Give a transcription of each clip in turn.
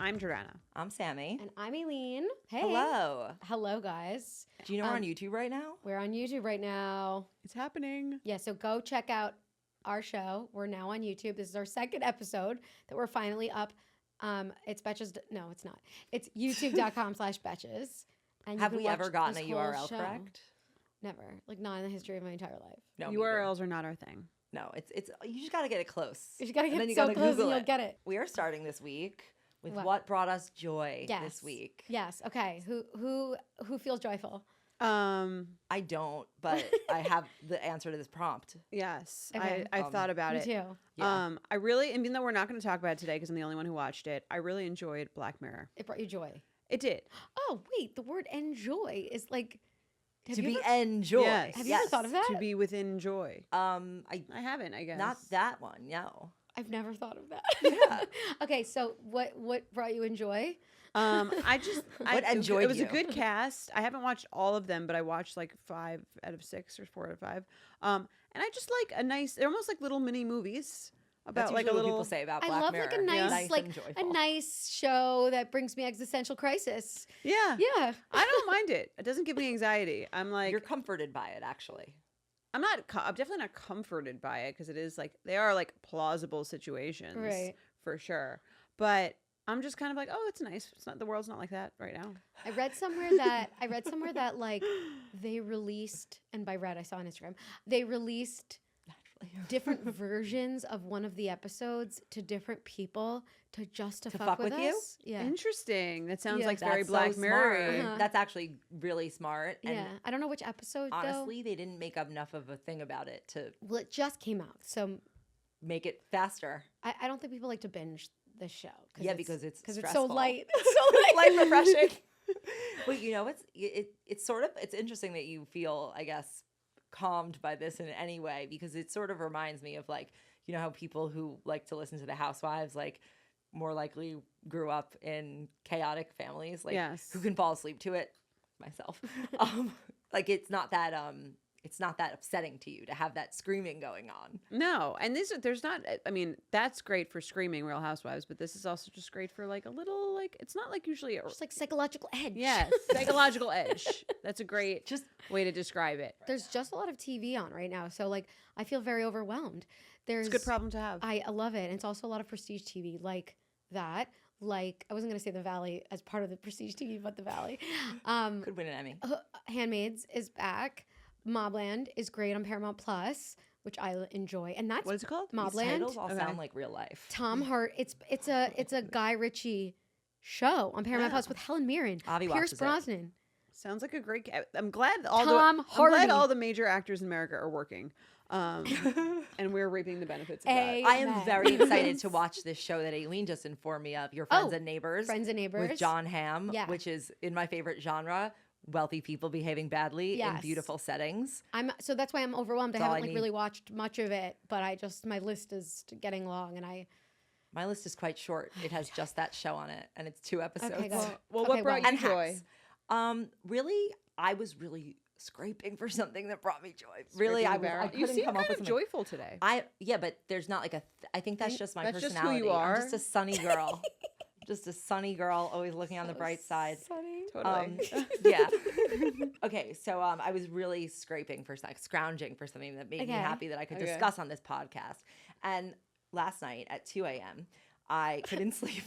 I'm Jordana. I'm Sami. And I'm Aleen. Hey. Hello. Hello, guys. Do you know we're on YouTube right now? We're on YouTube right now. It's happening. Yeah, so go check out our show. We're now on YouTube. This is our second episode that we're finally up. It's Betches. No, it's not. It's youtube.com/Betches. And Have we ever gotten a URL correct? Never. Like, not in the history of my entire life. No. URLs are not our thing. No, it's you just got to get it close. You just got to get you so gotta close Google and you'll get it. We are starting this week with What? what brought us joy Yes. this week. Yes. Okay. Who feels joyful? I don't, but I have the answer to this prompt. Yes. Okay. I've thought about Me it. too. Yeah. I really, even though we're not going to talk about it today because I'm the only one who watched it, I really enjoyed Black Mirror. It brought you joy. It did. Oh, wait. The word enjoy is like... To be enjoy. Yes. Have you ever thought of that? To be within joy. I haven't, I guess. not that one. No. I've never thought of that. Yeah. Okay, so what brought you in joy? What enjoyed It was you? a good cast. I haven't watched all of them, but I watched like 5 out of 6 or 4 out of 5. And I just like a nice. They're almost like little mini movies about That's like a usually little. what people say about I Black love Mirror. like a nice, Nice like and a joyful. nice show that brings me existential crisis. Yeah. Yeah. I don't mind it. It doesn't give me anxiety. I'm like, You're comforted by it, actually. I'm definitely not comforted by it because it is like they are like plausible situations, Right. for sure. But I'm just kind of like, oh, it's nice. It's not the world's not like that right now. I read somewhere that like they released, and by read I saw on Instagram, they released different versions of one of the episodes to different people to just to fuck with you? us. Yeah. Interesting. That sounds Yeah. like very That's Black so Mirror. smart. Uh-huh. That's actually really smart. And Yeah. I don't know which episode honestly, they didn't make enough of a thing about it to though. Well, it just came out. So make it faster. I don't think people like to binge this show. Yeah, because it's so stressful. light. It's so light. Light, refreshing. Well, you know, it's interesting that you feel, I guess, calmed by this in any way, because it sort of reminds me of like, you know, how people who like to listen to the Housewives like more likely grew up in chaotic families, like Yes. who can fall asleep to it. Myself, like it's not that upsetting to you to have that screaming going on. No, and there's not. I mean, that's great for screaming Real Housewives, but this is also just great for like a little like. It's not like usually. Just like psychological edge. Yes, psychological edge. That's a great Just way to describe it. There's just a lot of TV on right now, so like I feel very overwhelmed. There's It's a good problem to have. I love it. And it's also a lot of prestige TV like that. Like I wasn't gonna say The Valley as part of the prestige TV, but The Valley. could win an Emmy. Handmaids is back. Mobland is great on Paramount Plus, which I enjoy, and that's What is it called? These Mobland. titles all Okay. sound like real life. Tom Hart. It's a Guy Ritchie show on Paramount Plus with Helen Mirren, Avi Pierce watches it. Brosnan. Sounds like a great. I'm glad Tom I'm Hardy. glad all the major actors in America are working, and we're reaping the benefits of that. I am Amen. very excited to watch this show that Aleen just informed me of, Your Friends Oh, and Neighbors. Friends and Neighbors. With John Hamm, Yeah. which is in my favorite genre, wealthy people behaving badly in Yes. beautiful settings. So that's why I'm overwhelmed. I That's all haven't I like need. really watched much of it, but my list is getting long, and My list is quite short. It has just that show on it, and it's 2 episodes. Okay, good. Well, Okay, what brought well. you And joy? hacks. Really, I was really scraping for something that brought me joy. Really, Scraping the I barrel. You couldn't seem come up kind with of something. joyful today. Yeah, but there's not like I think that's just my That's just who personality. you are. I'm just a sunny girl. Just a sunny girl, always looking on the bright side. Sunny. Totally. Yeah. Okay, so I was really scrounging for something that made me Okay. happy that I could Okay. discuss on this podcast. And last night at 2 a.m., I couldn't sleep,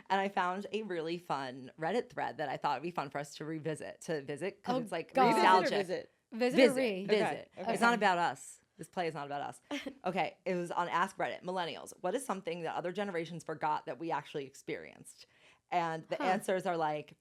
and I found a really fun Reddit thread that I thought would be fun for us to visit because it's like God. nostalgic. Visit. Visit or re? Visit. Okay. It's not about us. This play is not about us. Okay, it was on Ask Reddit. Millennials, what is something that other generations forgot that we actually experienced? And the answers are like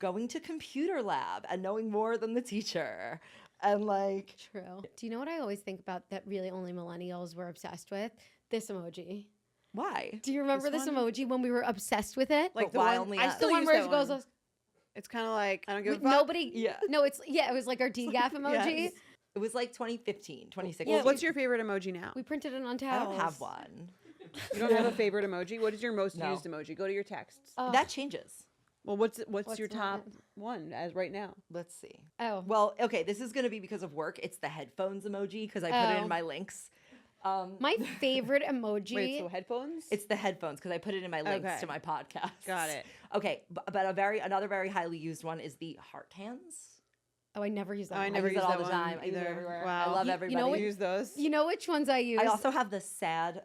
going to computer lab and knowing more than the teacher. And like, True. Do you know what I always think about that really only millennials were obsessed with? This emoji. why? Do you remember this one? emoji when we were obsessed with it? Like But the why one, only I us? still the one use where that it goes, one. It's kind of like I don't give a with fuck. nobody. Yeah. No, it was like our DGAF emoji. Yes. It was like 2015, 2016. Well, what's your favorite emoji now? We printed it on I towels. don't have one. You don't have a favorite emoji? What is your most No. used emoji? Go to your texts. Oh. That changes. Well, what's What's your the top one as right now? Let's see. Oh. Well, okay, this is going to be because of work. It's the headphones emoji because I put it Oh. in my links. My favorite emoji. Wait, so headphones? It's the headphones because I put it in my links Okay. to my podcast. Got it. Okay, but another very highly used one is the heart hands. Oh, I never use that. Oh, I one. never use use it all that the one time. I use it either. everywhere. Wow. I love You everybody. know what- use those. You know which ones I use? I also have the sad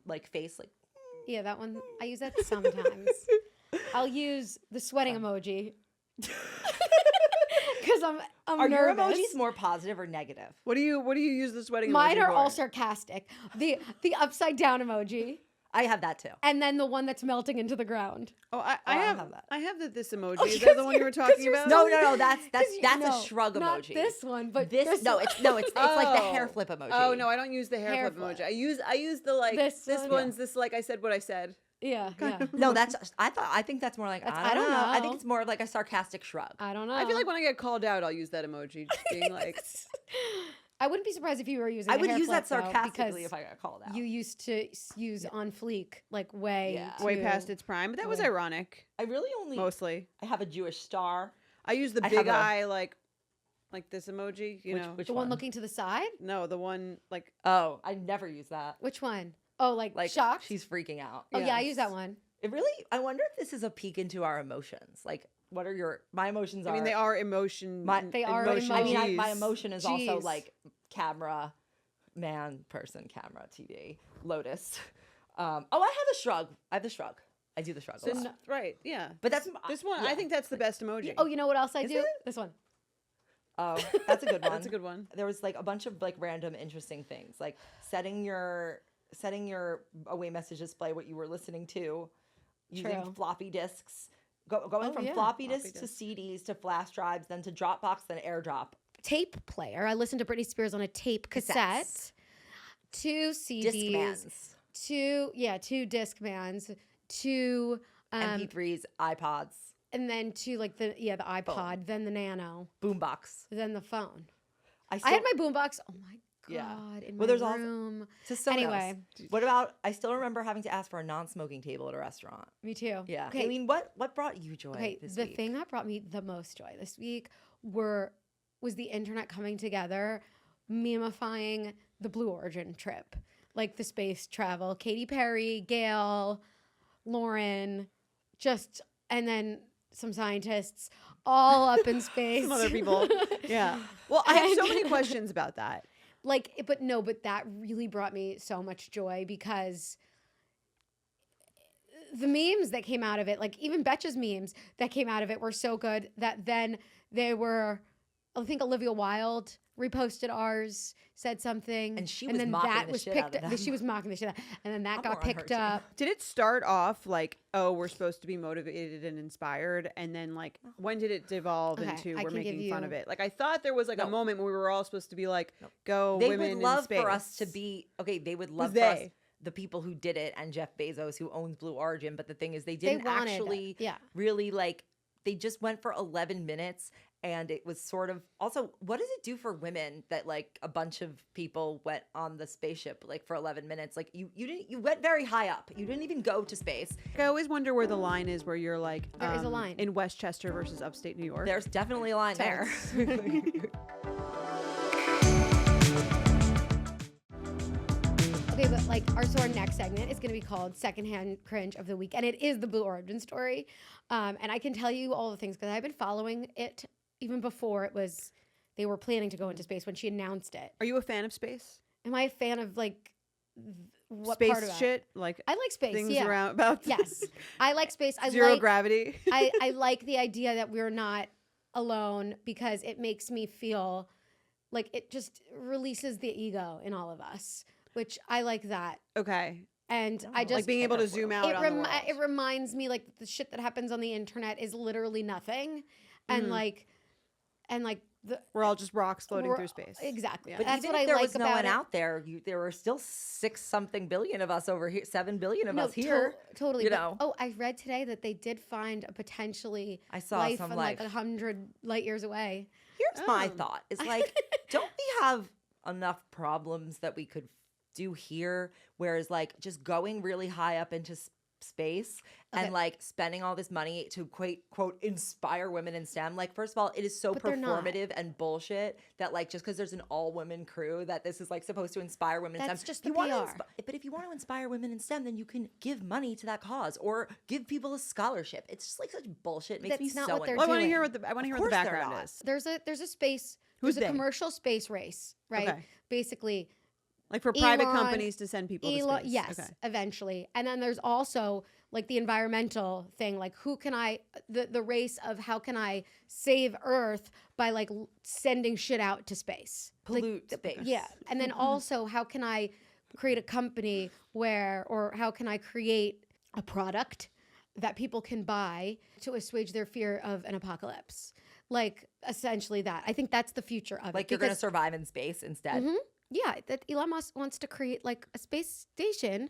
like face like Yeah, that one. I use that sometimes. I'll use the sweating emoji. Because I'm Are nervous. your emojis more positive or negative? What do you use the sweating Mine emoji are for? all sarcastic. The upside down emoji, I have that too. and then the one that's melting into the ground. Oh, I I have have that. I have this emoji. Oh, Is that the one you were 'cause talking you're about? No, that's No, a shrug not emoji. this one, but This this no, one. it's like the Oh. hair flip emoji. Oh no, I don't use the hair Hair flip emoji. flip. I use the like This this one. one's this like I said what I said. Yeah. No, I think that's more like That's- I don't know. I know. think it's more of like a sarcastic shrug. I don't know. I feel like when I get called out, I'll use that emoji, just being like, I wouldn't be surprised if you were using. I a would hair use that flip, though, sarcastically because if I got called out. you used to use on fleek like way Yeah. way too- past its prime. But that was way- ironic, I really only mostly. I have a Jewish star. I use the I big have a- eye like this emoji. You know, Which The one looking to the side. no, the one like Oh, I never use that. Which one? Oh, like Like shocked. she's freaking out. Oh yeah, I use that Yes. one. It really. I wonder if this is a peek into our emotions. Like, what are my emotions? I mean, they are emotion. They are emotion. I mean, emojis. my emotion is also Jeez. like camera, man, person, camera, TV, Lotus. I have the shrug. I have the shrug. I do the shrug. So a lot. it's- right, yeah. But that's This one, yeah. I think that's the best emoji. Oh, you know what else I Is do? it? This one. Oh, that's a good one. That's a good one. There was like a bunch of like random interesting things, like setting your away message display what you were listening to, using True. floppy disks, going Oh, from yeah. floppy Floppy disks to disks. CDs to flash drives, then to Dropbox, then AirDrop. Tape player. I listened to Britney Spears on a tape cassette. Cassettes. 2 CDs. Discmans, Two Discmans. 2 MP3s, iPods, and then 2 like the iPod, then the Nano, boombox. then the phone. I I had my boombox. Oh my god! Yeah. In Well, my there's also- room. to someone Anyway. else. What about? I still remember having to ask for a non-smoking table at a restaurant. Me too. Yeah. Okay. I mean, what brought you joy Okay, this the week? thing that brought me the most joy this week was the internet coming together, memifying the Blue Origin trip, like the space travel. Katy Perry, Gail, Lauren, and then some scientists all up in space. Some other people. Yeah. Well, I have so And- many questions about that. But that really brought me so much joy because the memes that came out of it, like even Betches memes that came out of it were so good that then they were, I think Olivia Wilde reposted ours, said something. And she was then mocking that the was shit picked out of them. She was mocking the shit out. And then that I'm got more on her picked too. up. Did it start off like, oh, we're supposed to be motivated and inspired, and then like, when did it devolve Okay, into I we're can give making fun of you- it? Like, I thought there was like a No. moment when we were all supposed to be like, No. go They women would love in space. for us to be okay. They would love Who's for us, they? the people who did it, and Jeff Bezos, who owns Blue Origin. But the thing is, they didn't wanted it, actually yeah. really like. They just went for 11 minutes, and it was sort of also. What does it do for women that like a bunch of people went on the spaceship like for 11 minutes? Like you went very high up. You didn't even go to space. I always wonder where the line is where you're like, There is a line. in Westchester versus upstate New York. There's definitely a line there. Okay, but like our next segment is going to be called Secondhand Cringe of the Week, and it is the Blue Origin story. And I can tell you all the things because I've been following it even before they were planning to go into space when she announced it. Are you a fan of space? Am I a fan of like what space part of that? shit? Like I like space. things Yeah. around about Yes, I like space. I zero like gravity. I like the idea that we're not alone because it makes me feel like it just releases the ego in all of us, which I like that. Okay. And Oh, I just Like being able to care for zoom it. out on the world. it reminds me like the shit that happens on the internet is literally nothing, and Mhm. like the We're all just rocks floating we're- through space. exactly. Yeah. But That's even what if I there like was no about one it. out there, there were still 6-something billion of us over here, 7 billion of No, us here. totally. you but- know. Oh, I read today that they did find a potentially I saw life some on life. like 100 light years away. Here's my Oh. thought: is like, don't we have enough problems that we could do here? Whereas, like, just going really high up into space and like spending all this money to quote inspire women in STEM. Like, first of all, it is so But they're not. performative and bullshit that like just because there's an all-women crew that this is like supposed to inspire women in That's STEM. just the You wanna PR. but if you want to inspire women in STEM, then you can give money to that cause or give people a scholarship. It's just like such bullshit. It makes That's me not so what they're Well, I want to doing. hear what the course they're background not. is. There's a space. Who's there's a they? commercial space race, right? Okay. Basically, Like for private Elon- companies to send people to space. yes, Okay. eventually. And then there's also like the environmental thing, like the race of how can I save Earth by like sending shit out to space. Pollute space. Yeah. And then also how can I create a company or how can I create a product that people can buy to assuage their fear of an apocalypse? Like essentially that. I think that's the future of Like it. you're going to survive in space instead. Yeah, that Elon Musk wants to create like a space station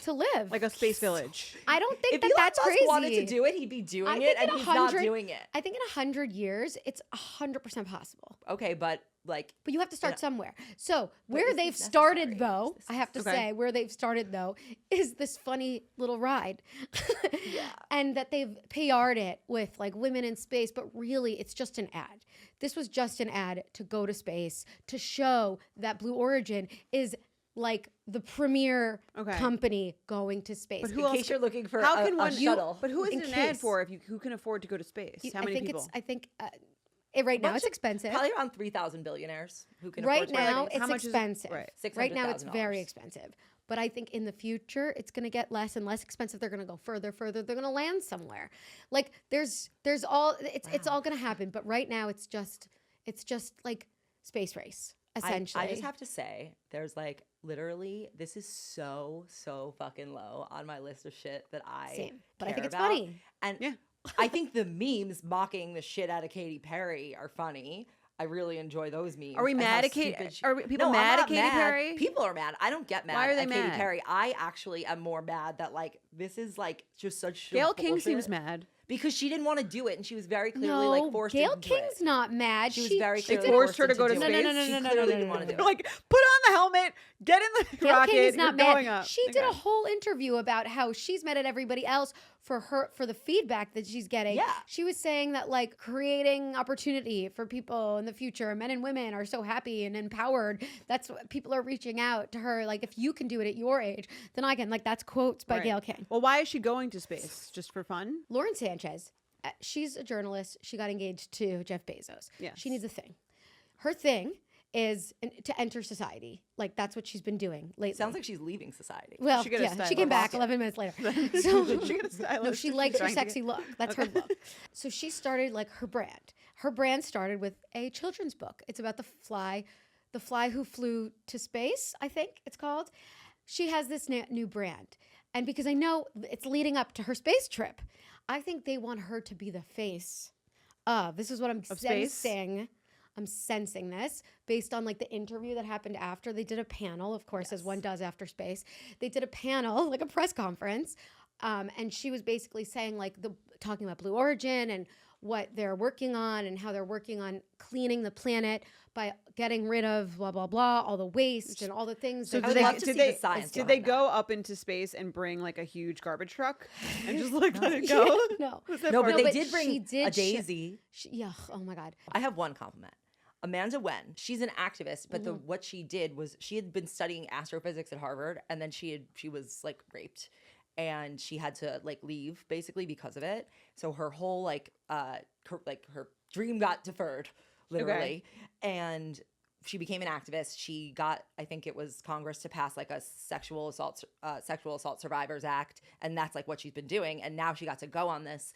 to live. Like a space village. I don't think If that Elon that's Musk crazy. wanted to do it, he'd be doing I it, think and in he's not 100 doing it. I think in 100 years, it's 100% possible. Okay, but like, But you have to start somewhere. So where is they've this started, necessary? though, Is I this have to Okay. say, where they've started, though, is this funny little ride. Yeah. And that they've PR'd it with like women in space, but really it's just an ad. This was just an ad to go to space, to show that Blue Origin is like the premier Okay. company going to space. But who in else case you're looking for How a, can a one shuttle. But who is In it an ad case. for if who can afford to go to space? How many people? I think right now it's expensive. Probably around 3,000 billionaires who can Right afford to go to now space. it's How much is it? expensive. Right. Right now it's $600,000. very expensive. But I think in the future it's going to get less and less expensive. They're going to go further. They're going to land somewhere. Like there's all it's all going to happen. But right now it's just like space race essentially. I just have to say, there's like literally, this is so fucking low on my list of shit that I Same. But I care think it's about. funny. And Yeah. I think the memes mocking the shit out of Katy Perry are funny. I really enjoy those memes. Are we and how mad at Katy? stupid she- Are people No, I'm mad at not Katy mad. Perry? People are mad. I don't get mad Why are they at Katy mad? Perry. I actually am more mad that like this is like just such Gail King bullshit. seems mad. because she didn't want to do it and she was very clearly No, like forced Gail into King's it. not mad. She was very They clearly forced her to into go to do space? it. No, She no, clearly no, didn't want to do They're it. like, put on the helmet, get in the Gail rocket. King is not you're mad. going up. She did Okay. a whole interview about how she's mad at everybody else for the feedback that she's getting. Yeah. She was saying that like creating opportunity for people in the future, men and women are so happy and empowered. That's what people are reaching out to her. Like if you can do it at your age, then I can. Like that's quotes by Right. Gail King. Well, why is she going to space? Just for fun? Lauren Sanchez, she's a journalist. She got engaged to Jeff Bezos. Yes. She needs a thing. Her thing is to enter society. Like that's what she's been doing lately. Sounds like she's leaving society. Well, She get a yeah, she stylist. came back 11 minutes later. So She get a stylist. no, she She's likes her trying to sexy look. That's her look. So she started like her brand. Her brand started with a children's book. It's about the fly who flew to space, I think it's called. She has this new brand. And because I know it's leading up to her space trip, I think they want her to be the face of. This is what I'm Of space? sensing. I'm sensing this based on like the interview that happened after. They did a panel, of course, as one does after space. They did a panel, like a press conference. And she was basically saying like talking about Blue Origin and what they're working on and how they're working on cleaning the planet by getting rid of blah, blah, blah, all the waste and all the things. So that I would did love they, to did see they, the science did they behind go up into space and bring like a huge garbage truck and just like let it go? No. Was that No, part but of they it? but did bring she did a daisy. Yeah, oh my God. I have one compliment. Amanda Wen, she's an activist, but what she did was she had been studying astrophysics at Harvard, and then she was like raped, and she had to like leave basically because of it. So her whole her dream got deferred, literally, and she became an activist. She got, I think it was Congress to pass like a sexual assault survivors act, and that's like what she's been doing. And now she got to go on this.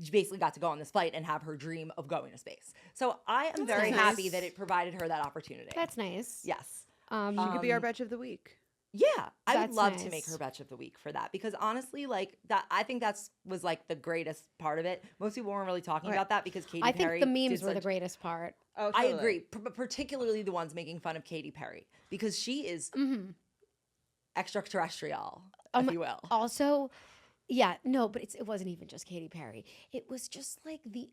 She basically got to go on this flight and have her dream of going to space. So I am very nice. happy that it provided her that opportunity. That's nice. Yes. She could be our Betch of the week. Yeah, I would That's love to make nice. her Betch of the Week for that because honestly, like that, I think was like the greatest part of it. Most people weren't really talking Right. about that because Katy I think Perry. the memes did were the such- greatest part. Oh, I totally. agree, but particularly the ones making fun of Katy Perry because she is extraterrestrial, if you will. Also, yeah, no, but it wasn't even just Katy Perry. It was just like the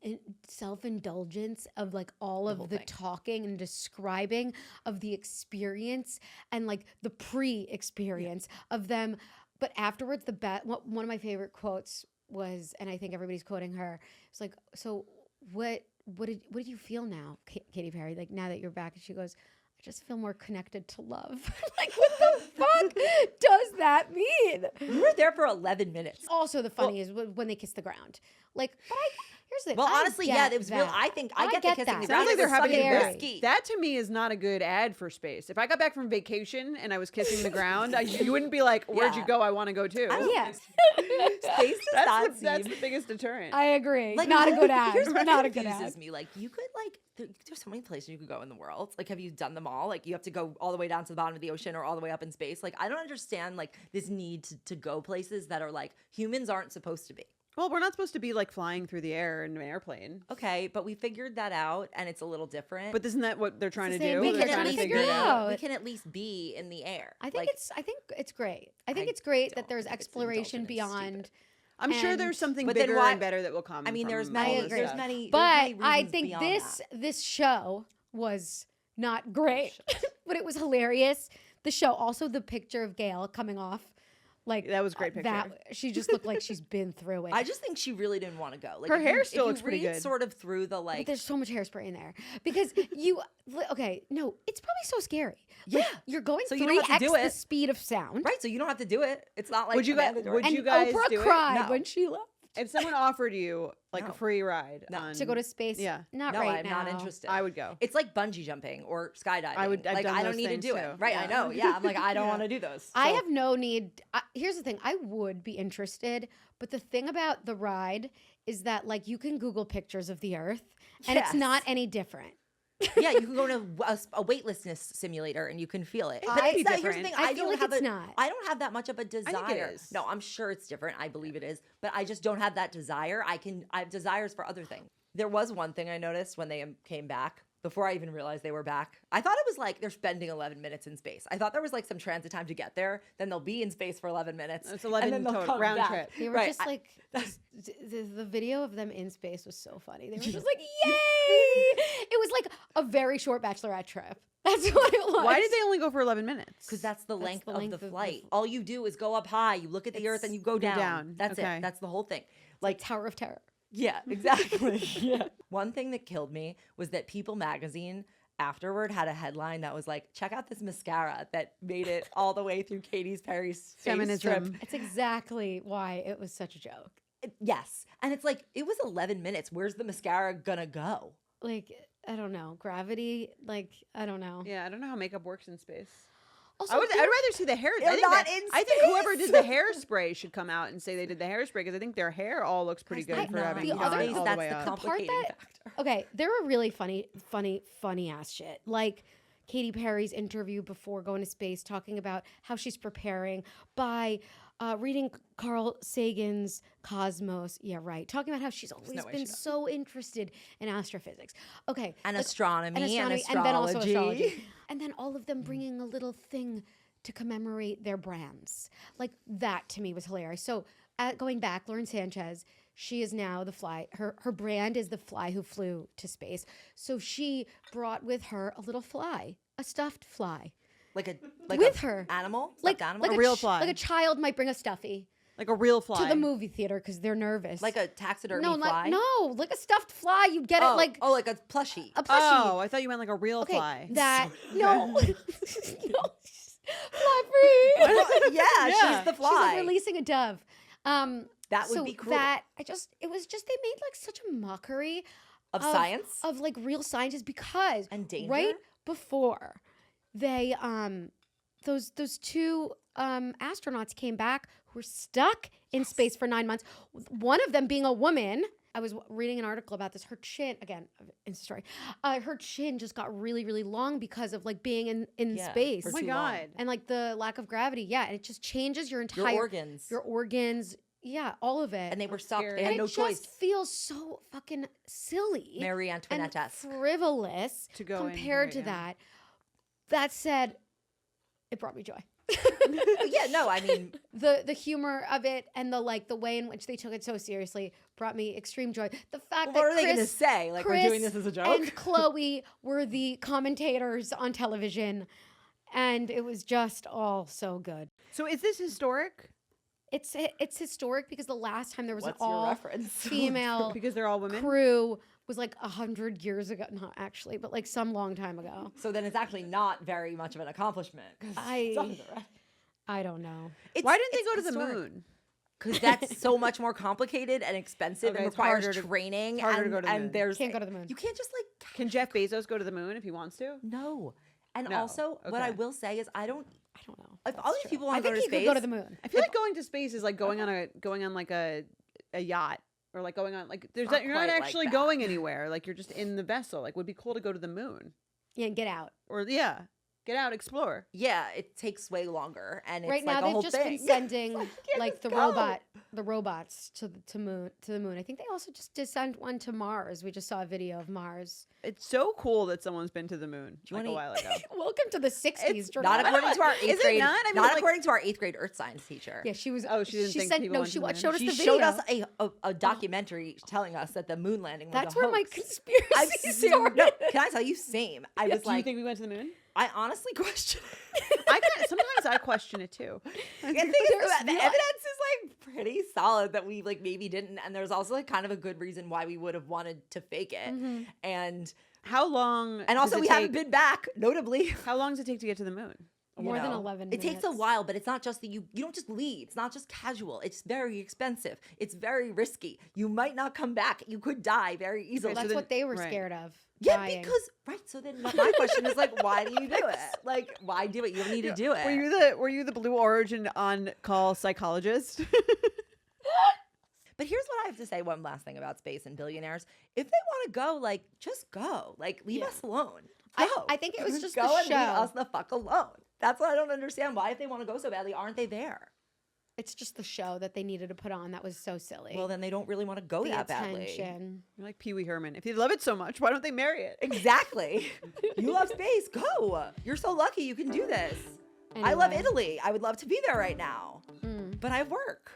self-indulgence of like all whole of the thing. talking and describing of the experience and like the pre-experience of them But afterwards, one of my favorite quotes was, and I think everybody's quoting her. It's like, so what did you feel now, Katy Perry? Like now that you're back, and she goes, I just feel more connected to love. Like, what the fuck does that mean? You were there for 11 minutes. Also, the funny is when they kiss the ground. Like, but here's the thing. Well, I honestly, get yeah, it was real. that. I think I get the get kissing that. the Sounds ground. like It they're was having fucking a risky. That to me is not a good ad for space. If I got back from vacation and I was kissing the ground, you wouldn't be like, "Where'd you Yeah. go? I want to go too." Yes, Space does not That's seem- the biggest deterrent. I agree. Like, Not a good ad. Here's what Not a good confuses ad. me. Like, you could there's so many places you could go in the world. Like, have you done them all? Like, you have to go all the way down to the bottom of the ocean or all the way up in space. Like, I don't understand like this need to go places that are like humans aren't supposed to be. Well, we're not supposed to be like flying through the air in an airplane. Okay, but we figured that out, and it's a little different. But isn't that what they're trying to the same do? thing. They're We trying to can figure figure it it out. out. We can at least be in the air. I think Like, it's great. I think I it's great that don't there's think it's exploration indulgent, it's beyond. stupid. I'm sure And- there's something But then bigger why- and better that will come. I mean, from there's all many. this agree. There's stuff. many. But there's many I reasons think beyond that. this show was not great, but it was hilarious. The show, also the picture of Gail coming off, like That was a great picture. That she just looked like she's been through it. I just think she really didn't want to go. Like, Her if hair you- still if looks you pretty read good. Sort of through the But like. there's so much hairspray in there because okay, no, it's probably so scary. Like, Yeah. you're going So you don't have to 3x do the it. speed of sound. Right, so you don't have to do it. It's not like Would you guys- mandatory. would And you guys Oprah do it? cried No. when she left If someone offered you like No. a free ride No. to go to space. Yeah. Not no, right I'm now. not interested. I would go. It's like bungee jumping or skydiving. I've like done I don't those need to things do too. it. Right, I Yeah. know. Yeah, I'm like I don't Yeah. want to do those. I So- have no need. Here's the thing. I would be interested, but the thing about the ride is that like you can Google pictures of the Earth, and it's Yes. not any different. yeah, you can go to a weightlessness simulator and you can feel it. It But could it's be not- here's the different. thing. I feel don't like have it's a- not. I don't have that much of a desire. is. No, I'm sure it's different. I believe it is, but I just don't have that desire. I have desires for other things. There was one thing I noticed when they came back. Before I even realized they were back, I thought it was like they're spending 11 minutes in space. I thought there was like some transit time to get there. Then they'll be in space for 11 minutes. It's 11 and then they'll total, come round back. trip. They were Right, just I- like the video of them in space was so funny. They were just like, "Yay!" It was like a very short bachelorette trip. That's what it was. Why did they only go for 11 minutes? Because that's the length, the of length the of the flight. All you do is go up high, you look at the earth, and you go Go down. down. That's Okay. it. That's the whole thing. like Tower of Terror? Yeah, exactly. Yeah. One thing that killed me was that People magazine afterward had a headline that was like, check out this mascara that made it all the way through Katy Perry's face Feminism. strip. It's exactly why it was such a joke. Yes. And it's like, it was 11 minutes. Where's the mascara gonna go? Like, I don't know, gravity. Like, I don't know. Yeah, I don't know how makeup works in space. Also, I'd rather see the hair. They're not in I think whoever space. did the hairspray should come out and say they did the hairspray because I think their hair all looks pretty good That's for not having the gone other- all the that's way the up. complicating that- factor. Okay, there were really funny ass shit. Like Katy Perry's interview before going to space, talking about how she's preparing by reading Carl Sagan's Cosmos. Yeah, right. Talking about how she's always no way been she does. so interested in astrophysics. Okay, And like, astronomy and and then also astrology. astrology. And then all of them bringing a little thing to commemorate their brands. Like that to me was hilarious. So going back, Lauren Sanchez, she is now the fly. Her brand is the fly who flew to space. So she brought with her a little fly, a stuffed fly. Like With a her. animal? Like, Stuffed animal? like A real ch- fly. Like a child might bring a stuffy Like a real fly. to the movie theater because they're nervous. Like a taxidermy no, fly? like a stuffed fly. You get Oh, it like like a plushie. a plushie. Oh, I thought you meant like a real Okay, fly. that no, no, fly free. yeah, she's the She's fly. like releasing a dove. That would so be cool. It was just they made like such a mockery Of science? of like real scientists because And danger? right before they those two astronauts came back who were stuck in space for 9 months. One of them being a woman. I was reading an article about this. Her chin, again, Insta story. Her chin just got really, really long because of like being in Yeah, space. for Oh my too long. god. And like the lack of gravity. Yeah, and it just changes your entire Your organs. Yeah, all of it. And they were stuck. scary. They and had it no just choice. feels so fucking silly Marie and Antoinette-esque. frivolous To go in, compared right, to yeah. that. That said, it brought me joy. Yeah, no, I mean, The humor of it and the way in which they took it so seriously brought me extreme joy. The fact what that are they going to Chris, say? Like, we're doing this as a joke? and Chloe were the commentators on television, and it was just all so good. So is this historic? It's historic because the last time there was What's an your all reference? female Because they're all women. crew was like 100 years ago. Not actually, but like some long time ago. So then it's actually not very much of an accomplishment. I don't know. Why didn't they go to the moon? Because that's so much more complicated and expensive Okay, and it's requires harder to- training. it's harder to and, go to the moon. and there's Can't go to the moon. You can't just like Can Jeff Bezos go to the moon if he wants to? no. And No, also, what I okay. will say is I don't know. if all these people I want to go think to he space. could go to the moon. I feel like going to space is like going on like a yacht or like going on like there's Not you're not quite like actually that. going anywhere. Like you're just in the vessel. Like would be cool to go to the moon Yeah, and get out. or get out, explore. Yeah, it takes way longer, and it's Right like now, a they've whole just thing. been sending like just the go. robots to the moon. I think they also just did send one to Mars. We just saw a video of Mars. It's so cool that someone's been to the moon you like a wanna- while ago. Welcome to the 60s. It's Jordana. Not according to our Is eighth it grade. not? I mean, Not like- according to our eighth grade earth science teacher. Yeah, she was. Oh, she didn't think sent, people no, went she to the moon? showed us She the video. showed us a documentary telling us that the moon landing was That's a where my hoax. conspiracy I've started. no, can I tell you? Same. I was Do you like, think we went to the moon? I honestly question. Sometimes I question it too. I think the evidence is like pretty solid that we like maybe didn't, and there's also like kind of a good reason why we would have wanted to fake it, and How long? also does it we haven't take- been back, notably. How long does it take to get to the moon? More You than know, 11 It takes a minutes. while, but it's not just that you don't just leave. It's not just casual. It's very expensive. It's very risky. You might not come back. You could die very easily. That's then- what they were right. scared of. Yeah, dying. because so then my question is like, why do you do it? Like, why do it? You don't need to do it. Were you the Blue Origin on call psychologist? But here's what I have to say. One last thing about space and billionaires: if they want to go, like, just go. Like, leave Yeah. us alone. I- Go. I think it was just go the and leave show. us the fuck alone. That's what I don't understand. Why, if they want to go so badly, aren't they there? It's just the show that they needed to put on that was so silly. Well, then they don't really want to go the that badly. attention. You're like Pee Wee Herman. If they love it so much, why don't they marry it? Exactly. You love space. Go. You're so lucky you can do this. I love Anyway. Italy. I would love to be there right now. Mm. But I have work.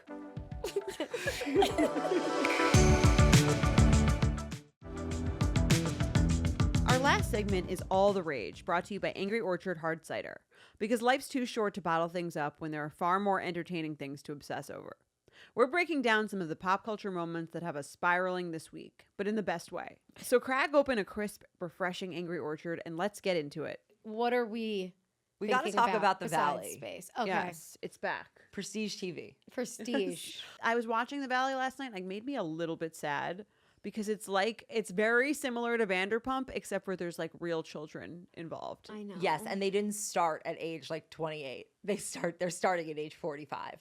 Our last segment is All the Rage, brought to you by Angry Orchard Hard Cider. Because life's too short to bottle things up when there are far more entertaining things to obsess over. We're breaking down some of the pop culture moments that have us spiraling this week, but in the best way. So crack open a crisp, refreshing Angry Orchard and let's get into it. What are we? We got to thinking talk about the besides Valley. Space. Okay. Yes, it's back. Prestige TV. Prestige. I was watching The Valley last night, like made me a little bit sad because it's very similar to Vanderpump, except for there's like real children involved. I know. Yes, and they didn't start at age like 28. They're starting at age 45.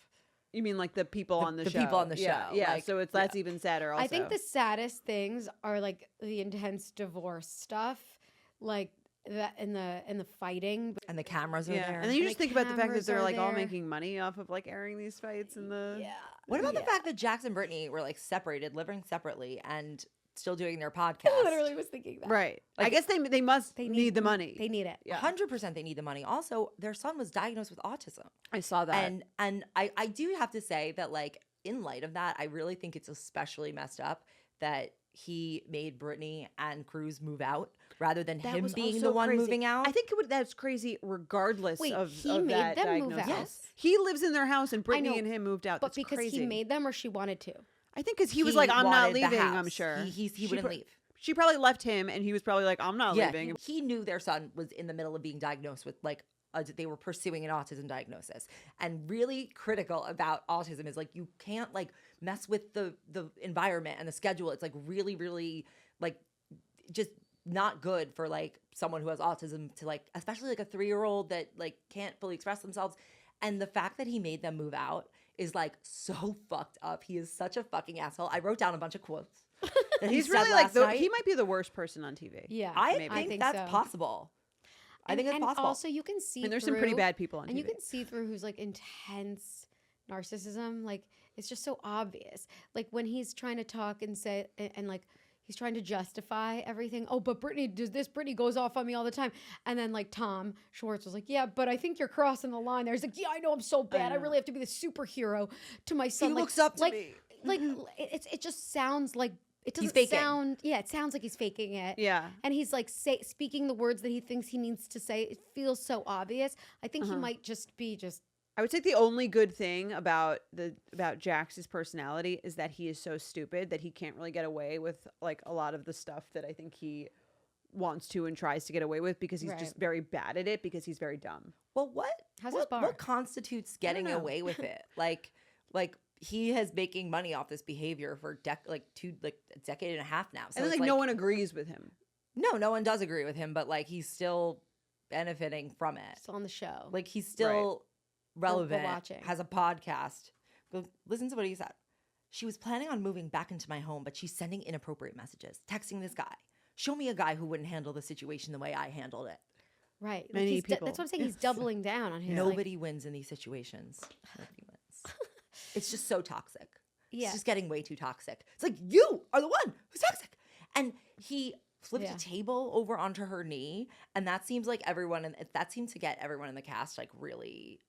You mean like the people on the show? people on the Yeah, show, yeah. like, So that's even sadder. Also, I think the saddest things are like the intense divorce stuff, like that and the fighting. And the cameras are yeah, there. and then you And just the think about the fact that cameras they're are like all there. making money off of like airing these fights and the Yeah. What about the Yeah. fact that Jax and Brittany were like separated, living separately, and still doing their podcast? I literally was thinking that. right. I Like, guess they must need the money. They need it. Yeah. 100% they need the money. Also, their son was diagnosed with autism. I saw that. And I do have to say that, like, in light of that, I really think it's especially messed up that he made Brittany and Cruz move out rather than That him was being also the one crazy. moving out. I think that's crazy regardless Wait, of he of made that them move diagnosis. out? Yes. He lives in their house and Brittany know, and him moved out. But That's because crazy. he made them or she wanted to. I think because he was like, I'm not wanted the leaving, I'm house. sure. He She wouldn't pro- leave. She probably left him and he was probably like, I'm not leaving. He knew their son was in the middle of being diagnosed with like they were pursuing an autism diagnosis. And really critical about autism is like you can't like mess with the environment and the schedule. It's like really, really like just not good for like someone who has autism to like, especially like a 3-year-old that like can't fully express themselves. And the fact that he made them move out is like so fucked up. He is such a fucking asshole. I wrote down a bunch of quotes. That He's said really like, last night. he might be the worst person on TV. Yeah. I maybe. think that's so. possible. I think it's and possible. also you can see And there's some pretty through- bad people on and TV. you can see through who's like intense narcissism. Like it's just so obvious. Like when he's trying to talk and say and like he's trying to justify everything. Oh, but Brittany does this. Brittany goes off on me all the time. And then like Tom Schwartz was like, yeah, but I think you're crossing the line there. He's like, yeah, I know I'm so bad. I really have to be the superhero to my son. He Like- looks up to like, me. Like it just sounds like it He's doesn't faking. sound. Yeah, it sounds like he's faking it. Yeah. And he's like speaking the words that he thinks he needs to say. It feels so obvious. I think he might just be just I would say the only good thing about Jax's personality is that he is so stupid that he can't really get away with like a lot of the stuff that I think he wants to and tries to get away with because he's just very bad at it because he's very dumb. Well, How's his bar? what constitutes getting away with it? Like he has making money off this behavior for a decade and a half now. So and it's like no one agrees with him. No one does agree with him, but like he's still benefiting from it. Still on the show. Like he's still relevant, watching. has a podcast. Go listen to what he said. She was planning on moving back into my home, but she's sending inappropriate messages, texting this guy. Show me a guy who wouldn't handle the situation the way I handled it. Right. Like Many people. That's what I'm saying. He's doubling down on his. Nobody wins in these situations. Nobody wins. It's just so toxic. Yeah. It's just getting way too toxic. It's like, you are the one who's toxic. And he flipped a table over onto her knee. And that seems like that seemed to get everyone in the cast like really,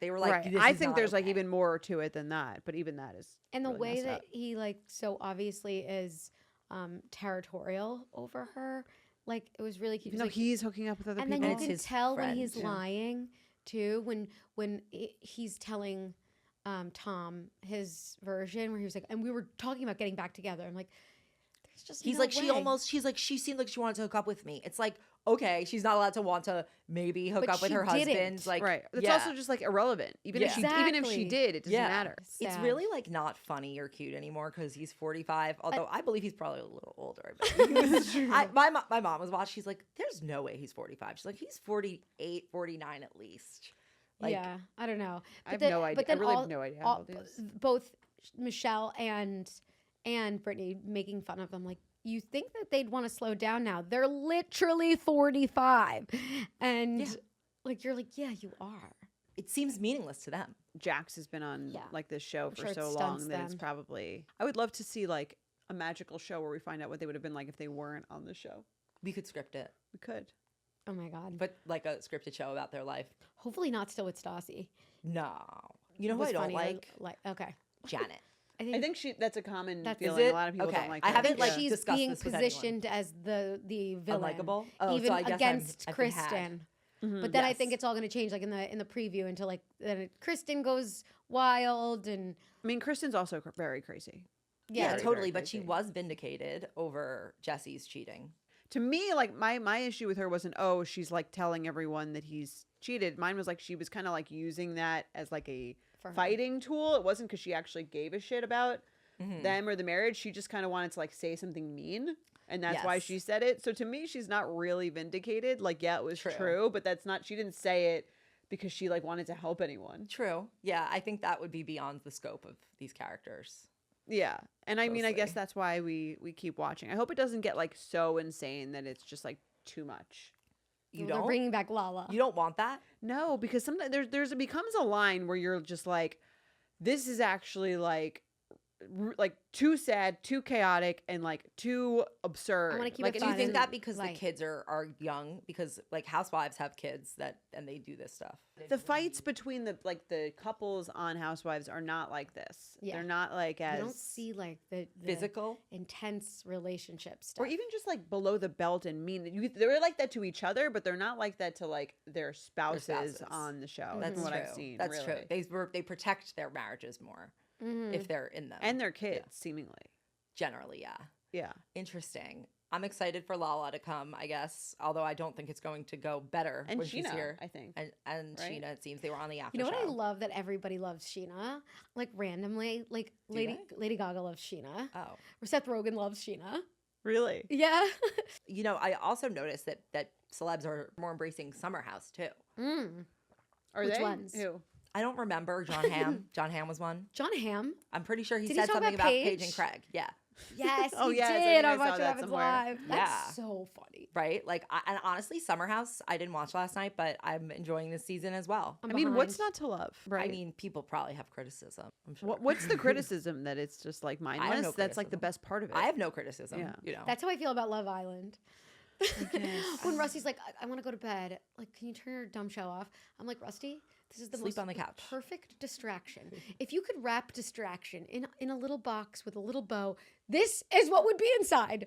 they were like, right. this I is think not there's okay. like even more to it than that. But even that is. And the really way messed that up. he like so obviously is territorial over her, like it was really cute. Even though Like, he's hooking up with other and people. then you It's can his tell when friend, he's yeah. lying too. When he's telling Tom his version, where he was like, and we were talking about getting back together. I'm like, there's just He's no like, way. she seemed like she wanted to hook up with me. It's like, okay, she's not allowed to want to maybe hook But up with she her husband. didn't. Like, right. It's yeah. also just like irrelevant. Even if she Exactly. did, it doesn't Yeah. matter. It's Sad. really like not funny or cute anymore because he's 45. Although I believe he's probably a little older. My mom was watching. She's like, there's no way he's 45. She's like, he's 48, 49 at least. Like, yeah, I don't know. I have no idea. But then I really have no idea how old he is. both Michelle and Brittany making fun of them, like, you think that they'd want to slow down now? They're literally 45, and like you're like, yeah, you are. it seems meaningless to them. Jax has been on like this show I'm for sure it so stunts long that it's them. probably. I would love to see like a magical show where we find out what they would have been like if they weren't on the show. We could script it, We could. Oh my god. but like a scripted show about their life. Hopefully not still with Stassi. No, you know who Was I don't funny, like? okay. Janet. I think that's a common That's- feeling. Is it? A lot of people Okay. don't like I her. haven't, like, she's discuss being this with anyone. positioned as the villain, Unlikable? Oh, even so I guess against I've been had. Kristen. Mhm. But then I Yes. think it's all going to change, like in the preview, until like then Kristen goes wild and I mean, Kristen's also very crazy. Yeah, Very, totally. very But she crazy. was vindicated over Jesse's cheating. To me, like my issue with her wasn't she's like telling everyone that he's cheated. Mine was like she was kind of like using that as like a for her. fighting tool. It wasn't because she actually gave a shit about Mhm. them or the marriage. She just kind of wanted to like say something mean, and that's why Yes. she said it. So to me, she's not really vindicated. Like, yeah, it was True. true, but that's not. She didn't say it because she like wanted to help anyone. True. Yeah, I think that would be beyond the scope of these characters. Yeah, and I mean, I guess Mostly. that's why we keep watching. I hope it doesn't get like so insane that it's just like too much. You They're don't. bringing back Lala. You don't want that. No, because sometimes it becomes a line where you're just like, this is actually like too sad, too chaotic, and like too absurd. I wanna keep like, it Do you fun think and that because light. the kids are young? Because like housewives have kids and they do this stuff. the fights between the couples on Housewives are not like this. Yeah. They're not like You as don't see like the Physical. intense relationship stuff. or even just like below the belt and mean. They're like that to each other, but they're not like that to like their spouses, spouses. on the show. That's From what true. I've seen. That's really. true. They protect their marriages more Mhm. if they're in them. And their kids, seemingly. generally, yeah. Yeah. Interesting. I'm excited for Lala to come, I guess. Although I don't think it's going to go better And when she's Sheena, here. I think. And right? Sheena, it seems they were on the after You know what I show. love that everybody loves Sheena, like randomly, like Do Lady Gaga loves Sheena, Oh. or Seth Rogen loves Sheena. Really? Yeah. You know, I also noticed that celebs are more embracing Summer House too. Mm. Are Which they? ones? Who? I don't remember John Hamm. John Hamm was one. John Hamm. I'm pretty sure he Did he said talk something about about Paige Paige? and Craig. Yeah. Yes, Oh, he yes, I did. think I on saw Watch What that Happens somewhere. Live. That's Yeah. so funny. Right? Like, and honestly, Summer House, I didn't watch last night, but I'm enjoying this season as well. I'm I mean, what's behind. not to love? Right. I mean, people probably have criticism. I'm sure. What's the criticism that it's just like mindless? no That's like the criticism. best part of it. I have no criticism. Yeah. You know. That's how I feel about Love Island. guess. When Rusty's like, I want to go to bed. Like, can you turn your dumb show off? I'm like, Rusty, this is the Sleep most on the couch. perfect distraction. If you could wrap distraction in a little box with a little bow, this is what would be inside.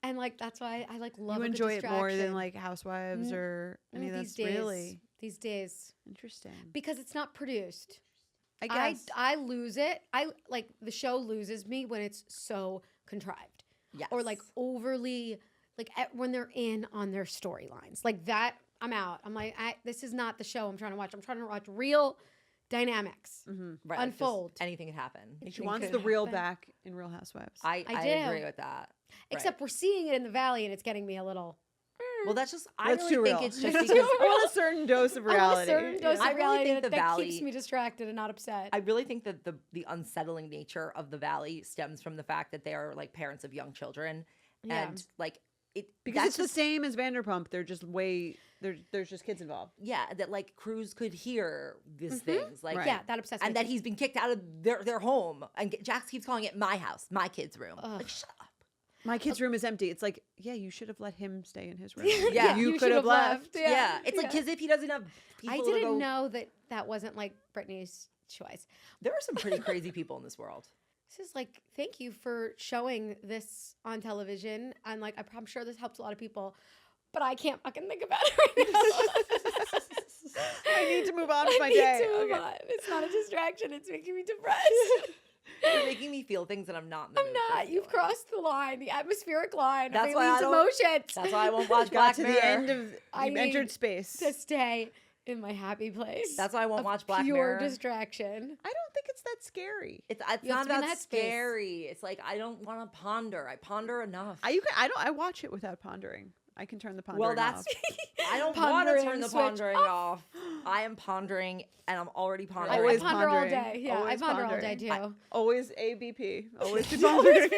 And like that's why I like love You a good enjoy it more than distraction. like Housewives or any of these that's days. really. these days Interesting. because it's not produced. I guess. I lose it. I like the show loses me when it's so contrived. Yes. Or like overly like when they're in on their storylines. Like that I'm out. I'm like this is not the show I'm trying to watch. I'm trying to watch real dynamics Right, unfold. Just anything can happen. She wants the real back in Real Housewives. I do. agree with that. Except we're seeing it in the valley and it's getting me a little Well, that's just, I That's really too think real. it's just I because want a certain dose of reality. I want a certain dose I of really reality think the that valley- keeps me distracted and not upset. I really think that the unsettling nature of the Valley stems from the fact that they are like parents of young children. Yeah. And like it Because that's it's the same as Vanderpump. They're just there's just kids involved. yeah, that like Cruz could hear these things. Like Right. Yeah, that upsets me. and that he's been kicked out of their home. And Jax keeps calling it my house, my kid's room. Like shut up. My kid's room is empty. It's like, yeah, you should have let him stay in his room. Yeah. you You could have should've left. left. Yeah. It's like as if he doesn't have people I to didn't go. know that wasn't like Britney's choice. There are some pretty crazy people in this world. This is like, thank you for showing this on television. And like, I'm sure this helps a lot of people, but I can't fucking think about it right now. I need to move on with my I need day. to move Okay. on. It's not a distraction. It's making me depressed. You're making me feel things that I'm not in the I'm mood for not. You've feeling. crossed the line, the atmospheric line That's of why I Aleen's don't- emotions. That's why I won't watch Got Black to Mirror. the end of I you've entered need space. to stay in my happy place. That's why I won't of watch Black pure Mirror. distraction. I don't think it's that scary. It's You have not to be in about that space. scary. It's like I don't want to ponder. I ponder enough. I watch it without pondering. I can turn the pondering well, that's off. I don't want to Pondering, turn the switch pondering off. I am pondering, and I'm already pondering. Always I ponder all pondering. day. Yeah, Always I ponder all day pondering. too. Always ABP. Always be pondering.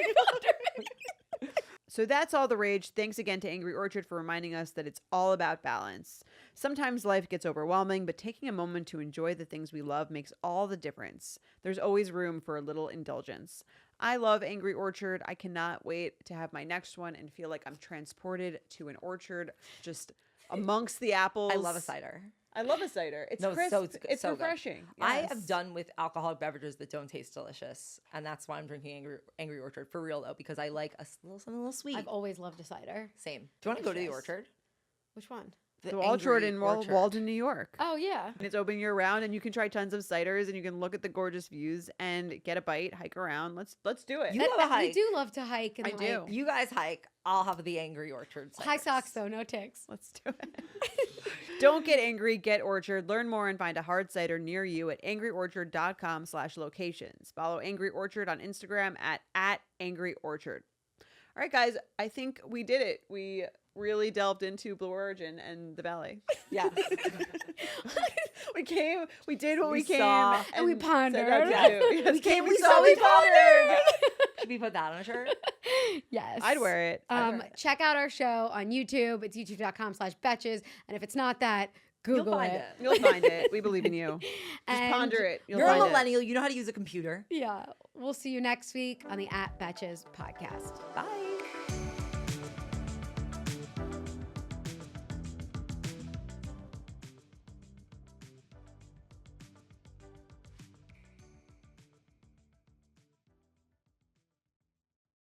So that's all the rage. Thanks again to Angry Orchard for reminding us that it's all about balance. Sometimes life gets overwhelming, but taking a moment to enjoy the things we love makes all the difference. There's always room for a little indulgence. I love Angry Orchard. I cannot wait to have my next one and feel like I'm transported to an orchard just amongst the apples. I love a cider. I love a cider. It's No, it's crisp. so- it's It's so good. refreshing. I Yes. am done with alcoholic beverages that don't taste delicious, and that's why I'm drinking Angry Orchard for real though, because I like something a little sweet. I've always loved a cider. Same. Do you want to go to the Delicious. orchard? Which one? The Orchard Angry in Orchard. Walden, New York. Oh yeah. And it's open year round, and you can try tons of ciders, and you can look at the gorgeous views and get a bite, hike around. Let's do it. You love a We hike. do love to hike. And I do. like- You guys hike. I'll have the Angry Orchard. High ciders. socks though, no ticks. Let's do it. Don't get angry, get Orchard. Learn more and find a hard cider near you at angryorchard.com/locations. Follow Angry Orchard on Instagram at Angry Orchard. All right, guys, I think we did it. We really delved into Blue Origin and the Valley. Yeah. We did what we came. saw- and we set pondered. out to do. Yes, We came, we we saw, we pondered. Should we put that on a shirt? Yes. I'd wear it. Check out our show on YouTube. It's youtube.com/Betches. And if it's not that, Google You'll find it. it. You'll find it. We believe in you. Just And ponder it. You'll You're a find it. millennial. You know how to use a computer. Yeah. We'll see you next week on the @Betches podcast. Bye.